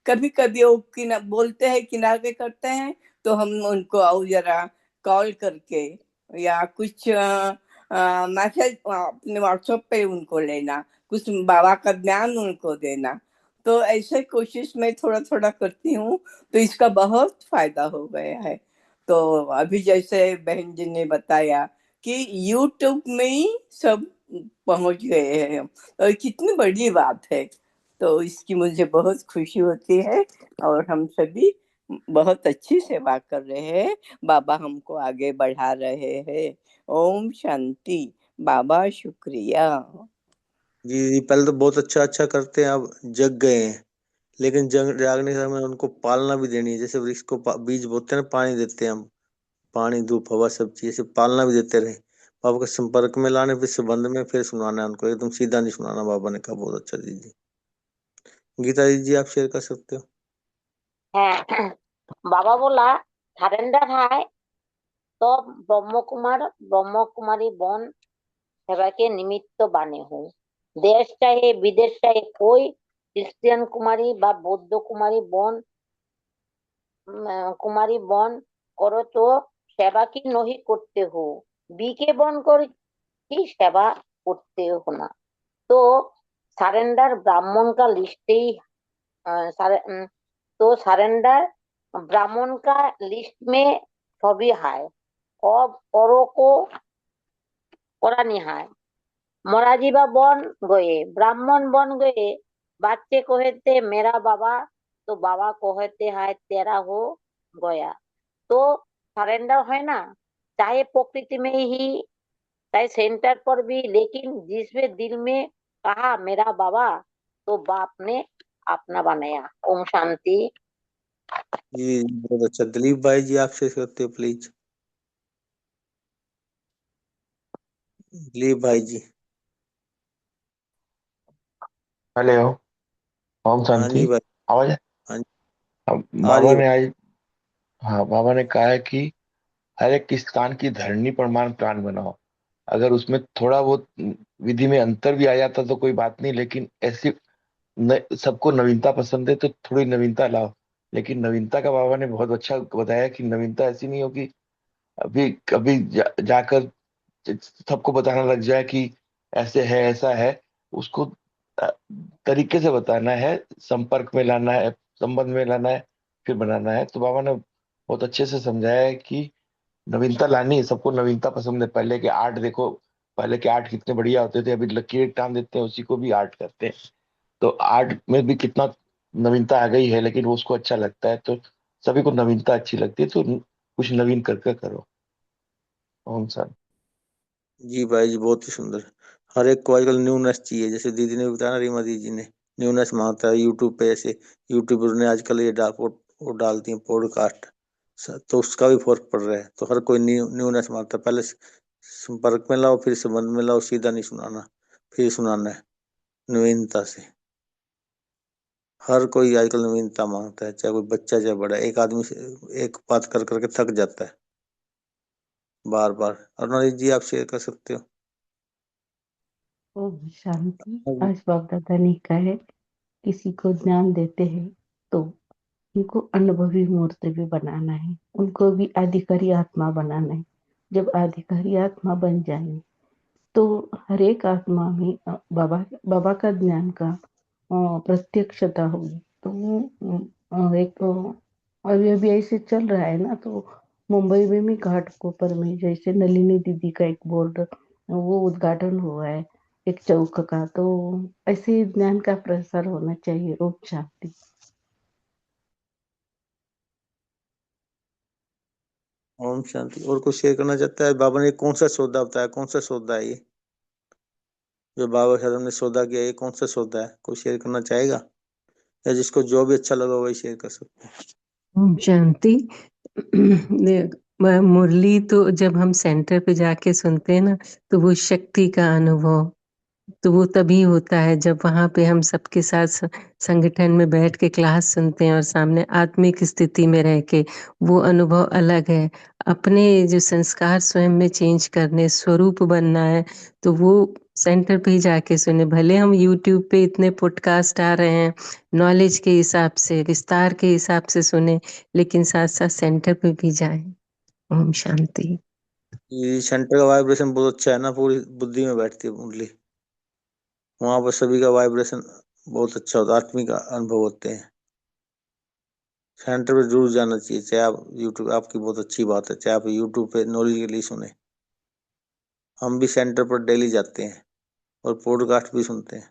Speaker 6: कभी कभी वो बोलते हैं किनारे करते हैं, तो हम उनको आओ जरा कॉल करके या कुछ मैसेज अपने व्हाट्सएप पे उनको लेना, कुछ बाबा का ज्ञान उनको देना। तो ऐसे कोशिश मैं थोड़ा थोड़ा करती हूँ, तो इसका बहुत फायदा हो गया है। तो अभी जैसे बहन जी ने बताया कि यूट्यूब में ही सब पहुंच गए हैं, और कितनी बड़ी बात है। तो इसकी मुझे बहुत खुशी होती है, और हम सभी बहुत अच्छी सेवा कर रहे हैं, बाबा हमको आगे बढ़ा रहे हैं। ओम शांति। बाबा शुक्रिया।
Speaker 1: जी पहले तो बहुत अच्छा अच्छा करते हैं, अब जग गए हैं, लेकिन जागने के समय उनको पालना भी देनी है। जैसे वृक्ष को बीज बोते हैं ना, पानी देते हैं हम, पानी धूप हवा सब चीज से पालना भी देते रहे। बाबा के संपर्क में लाने, फिर संबंध में, फिर सुनाना है उनको, एकदम सीधा नहीं सुनाना। बाबा ने कहा बहुत अच्छा दीदी। गीता दीदी आप शेयर कर सकते हो।
Speaker 7: बाबा बोला सरेंडर है तो ब्रह्म कुमारी बन सेवा के निमित्त बने हो। देश चाहे विदेश चाहे कोई क्रिश्चियन कुमारी बा बौद्ध कुमारी बन करो तो सेवा की नहीं करते हो, बी के बन कर की सेवा करते हो ना। तो सरेंडर ब्राह्मण का लिस्ट ही तो सरेंडर ब्राह्मण का लिस्ट में सभी है, और औरों को करानी है। मोराजीबा बन गए, ब्राह्मण बन गए, बच्चे कहते मेरा बाबा, तो बाबा कहते है तेरा हो, गया। तो सरेंडर है ना, चाहे प्रकृति में ही, चाहे सेंटर पर भी, लेकिन जिसमें दिल में कहा मेरा बाबा, तो बाप ने अपना बनाया। ओम शांति।
Speaker 1: जी बहुत अच्छा। दिलीप भाई जी आप शेयर करते हो प्लीज। दिलीप भाई जी।
Speaker 8: हेलो। ओम
Speaker 1: हाँ
Speaker 8: शांति।
Speaker 1: जी भाई।
Speaker 8: आवाज है?
Speaker 1: हाँ जी,
Speaker 8: अब
Speaker 1: आ रही
Speaker 8: बाबा
Speaker 1: है।
Speaker 8: ने आज, हाँ, बाबा ने कहा है कि हर एक किसान की धरनी प्रमाण प्लान बनाओ। अगर उसमें थोड़ा बहुत विधि में अंतर भी आ जाता तो कोई बात नहीं, लेकिन ऐसी सबको नवीनता पसंद है तो थोड़ी नवीनता लाओ। लेकिन नवीनता का बाबा ने बहुत अच्छा बताया कि नवीनता ऐसी नहीं हो कि अभी कभी जाकर सबको बताना लग जाए कि ऐसे है ऐसा है। उसको अ, तरीके से बताना है, संपर्क में लाना है, संबंध में लाना है, फिर बनाना है। तो बाबा ने बहुत अच्छे से समझाया है कि नवीनता लानी है। सबको नवीनता पसंद है। पहले के आर्ट देखो, पहले के आर्ट कितने बढ़िया होते थे, अभी लकीर टान देते हैं, उसी को भी आर्ट करते हैं। तो आर्ट में भी कितना नवीनता आ गई है, लेकिन वो उसको अच्छा लगता है। तो सभी को नवीनता अच्छी लगती है, तो कुछ नवीन करके करो। ओम सर।
Speaker 1: जी भाई जी बहुत ही सुंदर। हर एक को आजकल न्यूनेस चाहिए, जैसे दीदी ने बताया ना, रीमा दीदी ने न्यूनेस मांगता है यूट्यूब पे। ऐसे यूट्यूबर ने आजकल ये वो डालती हैं पॉडकास्ट, तो उसका भी फर्क पड़ रहा है। तो हर कोई न्यूनेस मांगता है। पहले संपर्क में लाओ, फिर संबंध में लाओ, सीधा नहीं सुनाना, फिर सुनाना है नवीनता से। हर कोई आजकल नवीनता मांगता है, चाहे कोई बच्चा चाहे बड़ा। एक आदमी से एक बात कर करके थक जाता है बार बार। अरुणा जी आप शेयर कर सकते हो।
Speaker 9: ओम शांति।
Speaker 1: हाँ जी।
Speaker 9: आज बाप दादा ने कहा है, किसी को ज्ञान देते हैं तो उनको अनुभवी मूर्ति भी बनाना है, उनको भी अधिकारी आत्मा बनाना है। जब अधिकारी आत्मा बन जाए तो हर एक आत्मा में बाबा बाबा का ज्ञान का प्रत्यक्षता होगी। तो एक अभी अभी ऐसे चल रहा है ना, तो मुंबई में भी घाटकोपर में जैसे नलिनी दीदी का एक बोर्ड वो उद्घाटन हुआ है, एक चौक का। तो ऐसे ज्ञान का प्रसार होना चाहिए। ओम शांति।
Speaker 1: ओम शांति। और कुछ शेयर करना चाहता है? बाबा ने कौन सा सौदा बताया? कौन सा सौदा है ये जो बाबा साहब ने सौदा किया? ये कौन सा सौदा है? कोई शेयर करना चाहेगा? या जिसको जो भी अच्छा लगा वही शेयर कर सकते हैं।
Speaker 4: ओम शांति। मुरली तो जब हम सेंटर पे जाके सुनते हैं ना, तो वो शक्ति का अनुभव तो वो तभी होता है जब वहाँ पे हम सबके साथ संगठन में बैठ के क्लास सुनते हैं और सामने आत्मिक स्थिति में रह के। वो अनुभव अलग है। अपने जो संस्कार स्वयं में चेंज करने, स्वरूप बनना है, तो वो सेंटर पे ही जाके सुने। भले हम यूट्यूब पे इतने पॉडकास्ट आ रहे हैं, नॉलेज के हिसाब से, विस्तार के हिसाब से सुने, लेकिन साथ साथ सेंटर पे भी जाएं। ओम शांति।
Speaker 1: ये सेंटर का वाइब्रेशन बहुत अच्छा है ना, पूरी बुद्धि में बैठती है मुरली। वहां पर सभी का वाइब्रेशन बहुत अच्छा होता है, आत्मिक अनुभव होते हैं। सेंटर पे जरूर जाना चाहिए। चाहे आप यूट्यूब, आपकी बहुत अच्छी बात है, चाहे आप यूट्यूब पे नॉलेज के लिए सुने। हम भी सेंटर पर डेली जाते हैं और पॉडकास्ट भी सुनते हैं।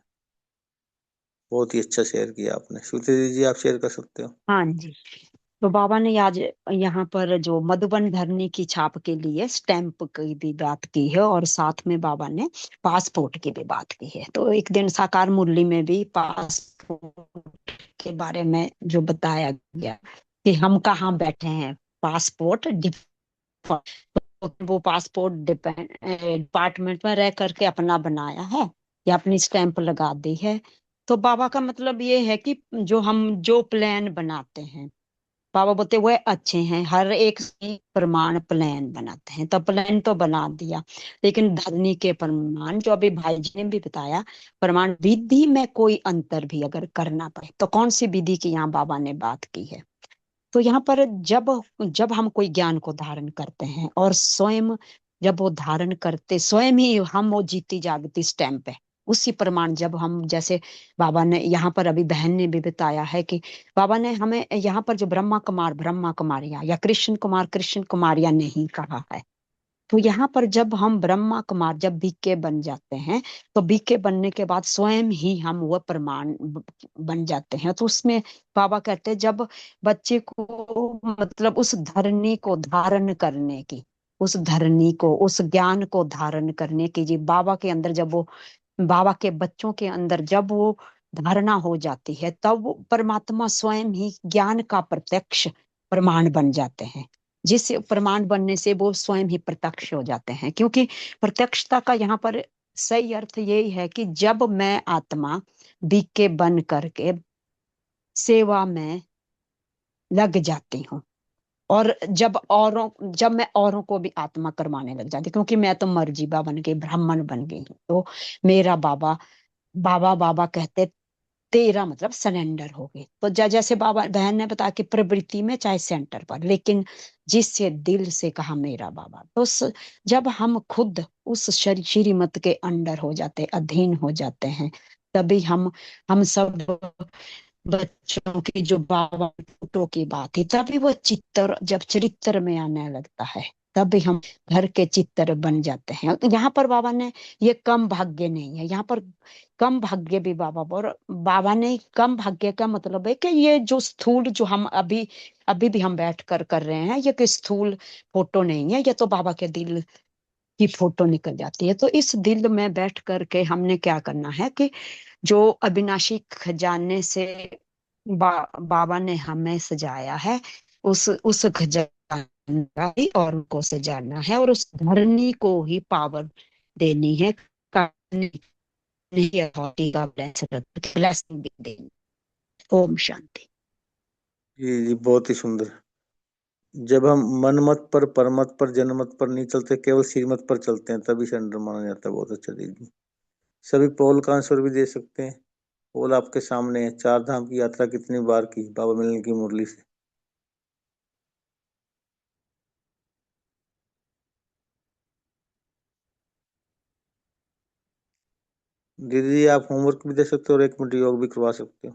Speaker 1: बहुत ही अच्छा शेयर किया आपने। श्रुति जी आप शेयर कर सकते हो।
Speaker 10: हाँ जी। तो बाबा ने आज यहाँ पर जो मधुबन धरने की छाप के लिए स्टैंप की भी बात की है, और साथ में बाबा ने पासपोर्ट की भी बात की है। तो एक दिन साकार मुरली में भी पासपोर्ट के बारे में जो बताया गया कि हम कहाँ बैठे हैं, पासपोर्ट तो वो पासपोर्ट डिपार्टमेंट में रह करके अपना बनाया है या अपनी स्टैंप लगा दी है। तो बाबा का मतलब ये है कि जो हम जो प्लान बनाते हैं, बाबा बोलते वह अच्छे हैं, हर एक की प्रमाण प्लान बनाते हैं। तो प्लान तो बना दिया, लेकिन धरनी के प्रमाण जो अभी भाई जी ने भी बताया, प्रमाण विधि में कोई अंतर भी अगर करना पड़े तो कौन सी विधि की यहाँ बाबा ने बात की है। तो यहाँ पर जब जब हम कोई ज्ञान को धारण करते हैं और स्वयं जब वो धारण करते, स्वयं ही हम वो जीती जागती स्टैंप है। उसी प्रमाण जब हम, जैसे बाबा ने यहाँ पर अभी बहन ने भी बताया है कि बाबा ने हमें यहाँ पर जो ब्रह्मा कुमार ब्रह्मा कुमारियां या कृष्ण कुमार कृष्ण कुमारियां नहीं कहा है, तो यहाँ पर जब हम ब्रह्मा कुमार जब बीके बन जाते हैं, तो बीके बनने के बाद स्वयं ही हम वह प्रमाण बन जाते हैं। तो उसमें बाबा कहते हैं जब बच्चे को मतलब उस धरनी को धारण करने की, उस धरनी को, उस ज्ञान को धारण करने की जी बाबा के अंदर जब वो, बाबा के बच्चों के अंदर जब वो धारणा हो जाती है, तब वो परमात्मा स्वयं ही ज्ञान का प्रत्यक्ष प्रमाण बन जाते हैं। जिस प्रमाण बनने से वो स्वयं ही प्रत्यक्ष हो जाते हैं। क्योंकि प्रत्यक्षता का यहाँ पर सही अर्थ यही है कि जब मैं आत्मा बीके बन करके सेवा में लग जाती हूँ, और जब मैं औरों को भी आत्मा करवाने लग जाती, क्योंकि मैं तो मर्जीबा बन गई, ब्राह्मण बन गई हूँ, तो मेरा बाबा बाबा बाबा कहते तेरा मतलब सरेंडर हो गए। तो जैसे बाबा बहन ने बताया कि प्रवृत्ति में चाहे सेंटर पर, लेकिन जिससे दिल से कहा मेरा बाबा, तो जब हम खुद उस श्रीमत के अंडर हो जाते, अधीन हो जाते हैं, तभी हम सब बच्चों की जो बाबा फोटो की बात है, तभी वो चित्र जब चरित्र में आने लगता है, तभी हम घर के चित्र बन जाते हैं। तो यहाँ पर बाबा ने ये कम भाग्य नहीं है, यहाँ पर कम भाग्य भी बाबा, और बाबा ने कम भाग्य का मतलब है कि ये जो स्थूल जो हम अभी अभी भी हम बैठ कर रहे हैं, ये कोई स्थूल फोटो नहीं है, ये तो बाबा के दिल की फोटो निकल जाती है। तो इस दिल में बैठ करके हमने क्या करना है कि जो अविनाशी खजाने से बाबा ने हमें सजाया है, उस खजाने का ही और उनको सजाना है, और उस धरनी को ही पावर देनी है, अथॉरिटी का ब्लेसिंग भी देनी। ओम शांति।
Speaker 1: जी बहुत ही सुंदर। जब हम मनमत पर, परमत पर, जनमत पर नहीं चलते, केवल श्रीमत पर चलते हैं, तभी सरेंडर माना जाता है। बहुत अच्छा दीदी। सभी पोल का आंसर भी दे सकते हैं। पोल आपके सामने है। 4 धाम की यात्रा कितनी बार की बाबा मिलन की मुरली से? दीदी आप होमवर्क भी दे सकते हो और 1 मिनट योग भी करवा सकते हो।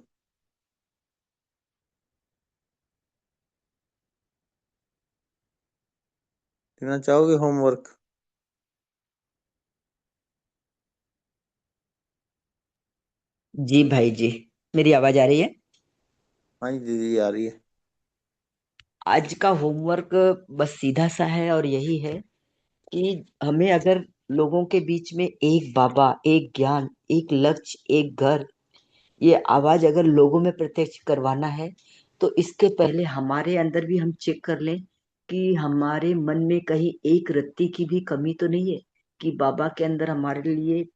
Speaker 1: देना चाहोगे होमवर्क?
Speaker 2: जी भाई जी, मेरी आवाज आ रही है?
Speaker 1: हाँ जी दीदी आ रही है।
Speaker 2: आज का होमवर्क बस सीधा सा है, और यही है कि हमें अगर लोगों के बीच में एक बाबा, एक ज्ञान, एक लक्ष्य, एक घर, ये आवाज अगर लोगों में प्रत्यक्ष करवाना है, तो इसके पहले हमारे अंदर भी हम चेक कर लें कि हमारे मन में कहीं एक रत्ती की भी कमी तो नहीं है, कि बाबा के अंदर हमारे लिए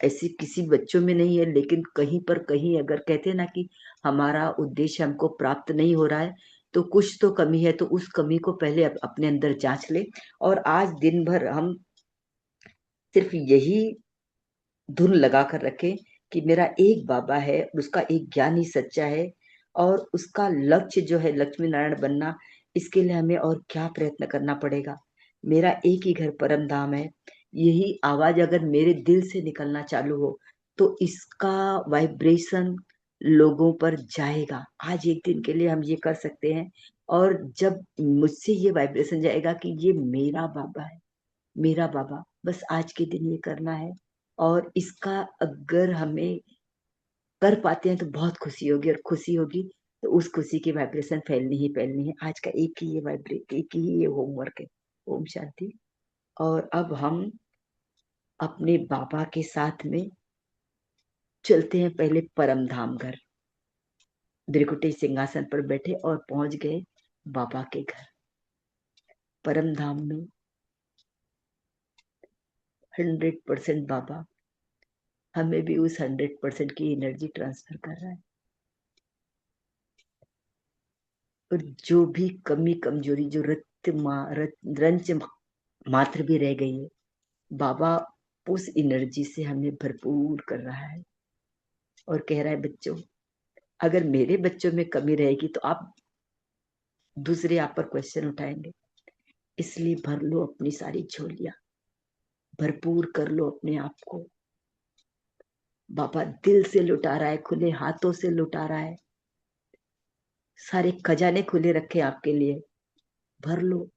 Speaker 2: ऐसी किसी बच्चों में नहीं है, लेकिन कहीं पर कहीं अगर कहते हैं ना कि हमारा उद्देश्य हमको प्राप्त नहीं हो रहा है, तो कुछ तो कमी है। तो उस कमी को पहले अपने अंदर जांच ले, और आज दिन भर हम सिर्फ यही धुन लगा कर रखें कि मेरा एक बाबा है, उसका एक ज्ञान ही सच्चा है, और उसका लक्ष्य जो है लक्ष्मी नारायण बनना, इसके लिए हमें और क्या प्रयत्न करना पड़ेगा। मेरा एक ही घर परम धाम है, यही आवाज अगर मेरे दिल से निकलना चालू हो, तो इसका वाइब्रेशन लोगों पर जाएगा। आज एक दिन के लिए हम ये कर सकते हैं, और जब मुझसे ये वाइब्रेशन जाएगा कि ये मेरा बाबा है, मेरा बाबा, बस आज के दिन ये करना है, और इसका अगर हमें कर पाते हैं तो बहुत खुशी होगी, और खुशी होगी तो उस खुशी की वाइब्रेशन फैलनी ही फैलनी है। आज का एक ही ये वाइब्रेट, एक ही ये होमवर्क है। ओम शांति। और अब हम अपने बाबा के साथ में चलते हैं पहले परम धाम घर। त्रिकुटी सिंहासन पर बैठे और पहुंच गए बाबा के घर। परम धाम में 100% बाबा हमें भी उस 100% की एनर्जी ट्रांसफर कर रहा है, और जो भी कमी कमजोरी जो रंच मात्र भी रह गई है, बाबा उस एनर्जी से हमें भरपूर कर रहा है, और कह रहा है बच्चों, अगर मेरे बच्चों में कमी रहेगी तो आप दूसरे आप पर क्वेश्चन उठाएंगे, इसलिए भर लो अपनी सारी झोलियां, भरपूर कर लो अपने आप को। बाबा दिल से लुटा रहा है, खुले हाथों से लुटा रहा है, सारे खजाने खुले रखे आपके लिए, भर लो।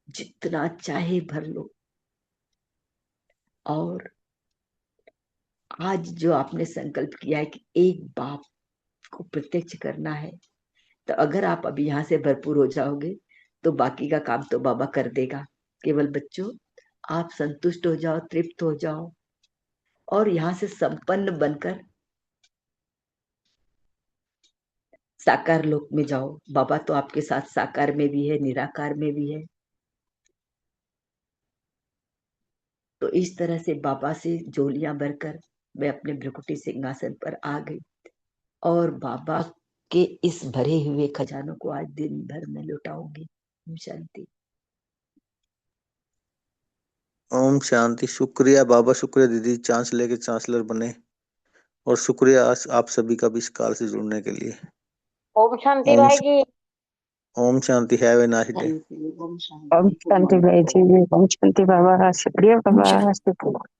Speaker 2: जितना चाहे भर लो। और आज जो आपने संकल्प किया है कि एक बाप को प्रत्यक्ष करना है, तो अगर आप अभी यहाँ से भरपूर हो जाओगे तो बाकी का काम तो बाबा कर देगा। केवल बच्चों, आप संतुष्ट हो जाओ, तृप्त हो जाओ और यहाँ से संपन्न बनकर साकार लोक में जाओ। बाबा तो आपके साथ साकार में भी है, निराकार में भी है। तो इस तरह से बाबा से झोलियां भरकर मैं अपने भ्रकुटी सिंहासन पर आ गई और बाबा के इस भरे हुए खजानों को आज दिन भर में लुटाऊंगी। शांति।
Speaker 1: ओम शांति। शुक्रिया बाबा, शुक्रिया दीदी, चांस लेके चांसलर बने, और शुक्रिया आप सभी का भी इस काल से जुड़ने के लिए।
Speaker 7: ओम शांति
Speaker 1: ओम
Speaker 7: भाई जी।
Speaker 1: ओम शांति। Have a nice day.
Speaker 4: ओम शांति भाई जी, ओम शांति बाबा, शुक्रिया बाबा, शुक्रिया।